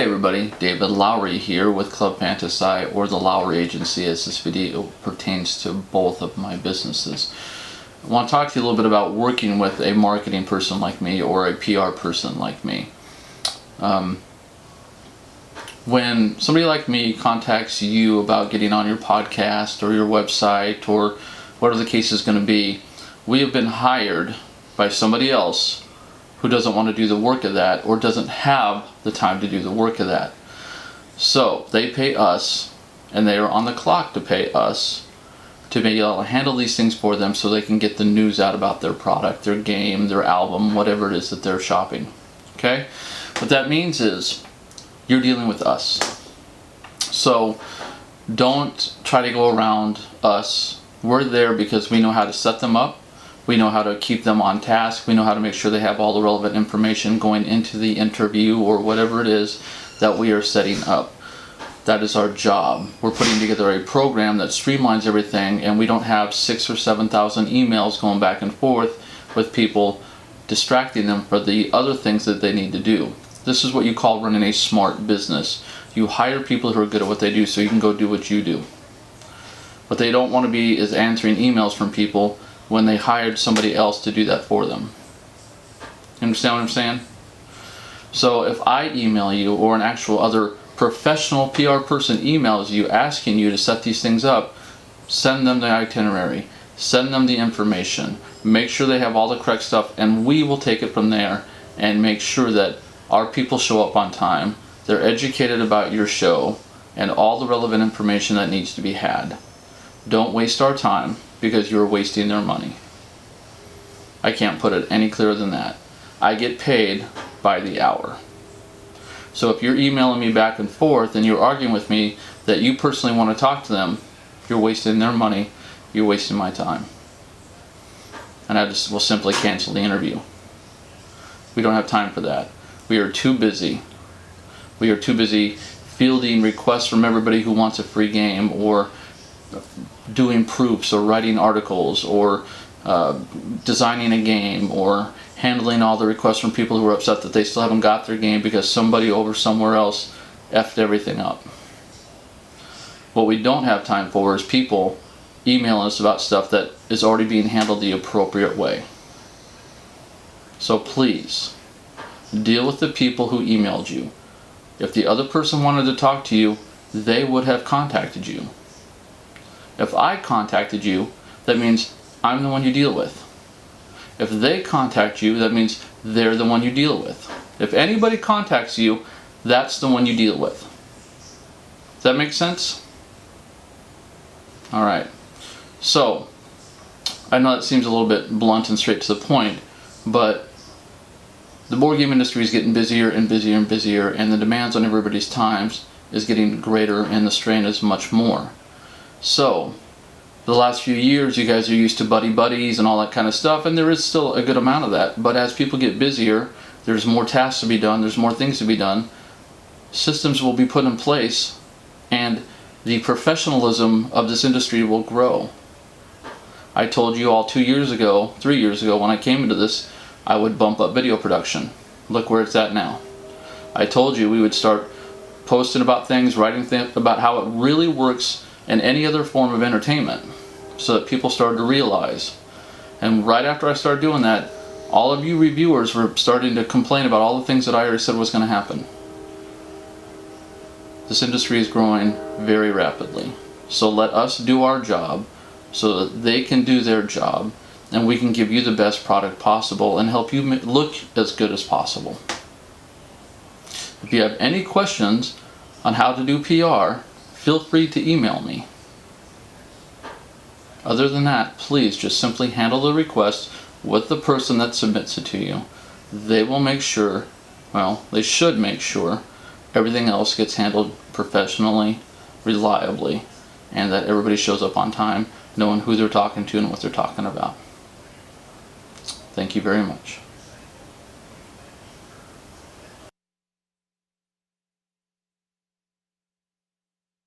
Hey everybody, David Lowry here with Club Fantasci, or the Lowry Agency, as this video pertains to both of my businesses. I want to talk to you a little bit about working with a marketing person like me or a PR person like me. When somebody like me contacts you about getting on your podcast or your website or whatever the case is going to be, we have been hired by somebody else who doesn't want to do the work of that or doesn't have the time to do the work of that. So they pay us, and they are on the clock to pay us to be able to handle these things for them so they can get the news out about their product, their game, their album, whatever it is that they're shopping. Okay? What that means is you're dealing with us. So don't try to go around us. We're there because we know how to set them up. We know how to keep them on task. We know how to make sure they have all the relevant information going into the interview or whatever it is that we are setting up. That is our job. We're putting together a program that streamlines everything, and we don't have 6,000 or 7,000 emails going back and forth with people distracting them for the other things that they need to do. This is what you call running a smart business. You hire people who are good at what they do so you can go do what you do. What they don't want to be is answering emails from people when they hired somebody else to do that for them. You understand what I'm saying? So if I email you, or an actual other professional PR person emails you asking you to set these things up, send them the itinerary, send them the information, make sure they have all the correct stuff, and we will take it from there and make sure that our people show up on time, they're educated about your show, and all the relevant information that needs to be had. Don't waste our time because you're wasting their money. I can't put it any clearer than that. I get paid by the hour. So if you're emailing me back and forth and you're arguing with me that you personally want to talk to them, you're wasting their money, you're wasting my time. And I just will simply cancel the interview. We don't have time for that. We are too busy. We are too busy fielding requests from everybody who wants a free game, or doing proofs, or writing articles, or designing a game, or handling all the requests from people who are upset that they still haven't got their game because somebody over somewhere else effed everything up. What we don't have time for is people emailing us about stuff that is already being handled the appropriate way. So please, deal with the people who emailed you. If the other person wanted to talk to you, they would have contacted you. If I contacted you, that means I'm the one you deal with. If they contact you, that means they're the one you deal with. If anybody contacts you, that's the one you deal with. Does that make sense? Alright. So, I know that seems a little bit blunt and straight to the point, but the board game industry is getting busier and busier and busier, and the demands on everybody's times is getting greater, and the strain is much more. So, the last few years you guys are used to buddies and all that kind of stuff, and there is still a good amount of that. But as people get busier, there's more tasks to be done, there's more things to be done. Systems will be put in place, and the professionalism of this industry will grow. I told you all 3 years ago, when I came into this, I would bump up video production. Look where it's at now. I told you we would start posting about things, writing about how it really works in any other form of entertainment, so that people started to realize. And right after I started doing that, all of you reviewers were starting to complain about all the things that I already said was going to happen. This industry is growing very rapidly. So let us do our job so that they can do their job, and we can give you the best product possible and help you look as good as possible. If you have any questions on how to do PR, feel free to email me. Other than that, please just simply handle the request with the person that submits it to you. They will make sure, well, they should make sure everything else gets handled professionally, reliably, and that everybody shows up on time, knowing who they're talking to and what they're talking about. Thank you very much.